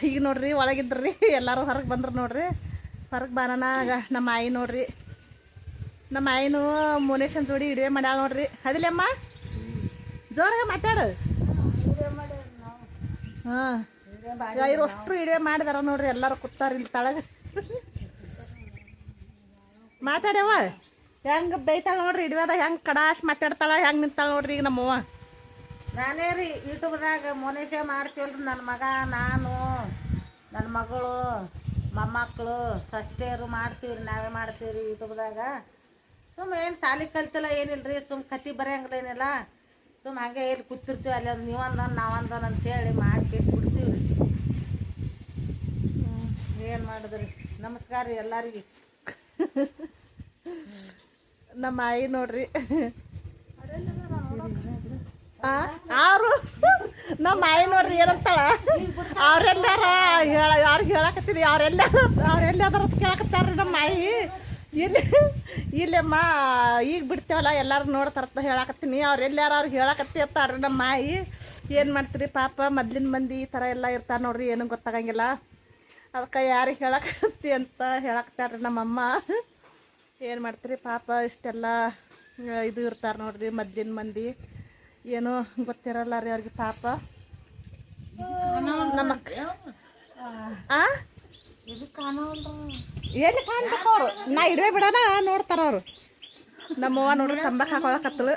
ಈಗ ನೋಡ್ರಿ ಒಳಗಿದ್ರಿ ಎಲ್ಲರೂ ಹೊರಗೆ ಬಂದ್ರು ನೋಡ್ರಿ. ಹೊರಗೆ ಬರೋಣ ನಮ್ಮ ಆಯಿ ನೋಡ್ರಿ. ನಮ್ಮ ಆಯಿನೂ ಮೋನೇಶನ್ ಜೋಡಿ ಇಡುವೆ ಮಾಡ್ಯಾಳ ನೋಡ್ರಿ. ಅದಿಲ್ಲಮ್ಮ ಜೋರಾಗ ಮಾತಾಡು. ಹಾಂ ಇವ್ರು ಅಷ್ಟು ಇಡುವೆ ಮಾಡಿದಾರ ನೋಡ್ರಿ. ಎಲ್ಲರೂ ಕೂತಾರ ಇಲ್ಲಿ ತಳಗ. ಮಾತಾಡ್ಯವ ಹೆಂಗೆ ಬೈತಾಳ ನೋಡ್ರಿ. ಇಡುವೆದ ಹೆಂಗೆ ಕಡಾಶ್ ಮಾತಾಡ್ತಾಳ, ಹೆಂಗೆ ನಿಂತಾಳ ನೋಡ್ರಿ. ಈಗ ನಮ್ಮವ್ವ ನಾನೇ ರೀ ಯೂಟ್ಯೂಬ್ದಾಗ ಮೋನೇಶ ಮಾಡ್ತೀವಲ್ರಿ. ನನ್ನ ಮಗ, ನಾನು, ನನ್ನ ಮಗಳು, ಮೊಮ್ಮಕ್ಕಳು, ಸಸ್ತೆಯರು ಮಾಡ್ತೀವ್ರಿ. ನಾವೇ ಮಾಡ್ತೀವ್ರಿ ಯೂಟ್ಯೂಬ್ದಾಗ. ಸುಮ್ಮ ಏನು ಸಾಲಿ ಕಲ್ತಿಲ್ಲ ಏನಿಲ್ಲ ರೀ. ಸುಮ್ಮ ಕತೆ ಬರೆಯಂಗಿಲ್ಲ ಏನಿಲ್ಲ. ಸುಮ್ಮ ಹಾಗೆ ಎಲ್ಲಿ ಕೂತಿರ್ತೀವಿ ಅಲ್ಲಿ ಒಂದು ನೀವಂದನ್ ನಾವಂದನ್ ಅಂತೇಳಿ ಮಾಡಿ ಕೇಸ್ ಬಿಡ್ತೀವಿ ರೀ. ಏನು ಮಾಡಿದ್ರಿ. ನಮಸ್ಕಾರ ರೀ ಎಲ್ಲರಿಗೆ. ನಮ್ಮ ಆಯಿ ನೋಡ್ರಿ. ಅವರು ನಮ್ಮ ಆಯಿ ನೋಡ್ರಿ ಏನಂತಾಳ, ಅವ್ರೆಲ್ಲಾರ ಯಾರಿಗೆ ಹೇಳಕತ್ತೀನಿ, ಅವ್ರೆಲ್ಲಾದ್ರ ಕೇಳಕತ್ತಾರ್ರಿ ನಮ್ಮ ಆಯಿ. ಇಲ್ಲಮ್ಮ ಈಗ ಬಿಡ್ತೇವಲ್ಲ ಎಲ್ಲರೂ ನೋಡ್ತಾರ ಹೇಳಕತ್ತೀನಿ. ಅವ್ರೆಲ್ಲಾರ ಅವ್ರಿಗೆ ಹೇಳಕತ್ತಿ ಅಂತಾರ್ರಿ ನಮ್ಮ ಆಯಿ. ಏನು ಮಾಡ್ತೀರಿ ಪಾಪ, ಮೊದ್ಲಿನ ಮಂದಿ ಈ ಥರ ಎಲ್ಲ ಇರ್ತಾರೆ ನೋಡ್ರಿ, ಏನೂ ಗೊತ್ತಾಗಂಗಿಲ್ಲ. ಅದಕ್ಕೆ ಯಾರಿಗೆ ಹೇಳಕತ್ತಿ ಅಂತ ಹೇಳಕ್ತಾರ್ರಿ ನಮ್ಮಮ್ಮ. ಏನು ಮಾಡ್ತೀರಿ ಪಾಪ, ಇಷ್ಟೆಲ್ಲ ಇದು ಇರ್ತಾರೆ ನೋಡ್ರಿ ಮೊದ್ಲಿನ ಮಂದಿ. ಏನೋ ಗೊತ್ತಿರಲ್ಲ ರೀ ಅವ್ರಿಗೆ ಪಾಪ. ನಮ್ಮ ಎಲ್ಲಿ ಕಾಣ್ಬೇಕು ಅವರು, ನಾ ಇಡುವೆ ಬಿಡೋಣ ನೋಡ್ತಾರ ಅವರು. ನಮ್ಮವ್ವ ನೋಡ್ರಿ ತಂಬಾಕು ಹಾಕೊಳಕತ್ತಳು.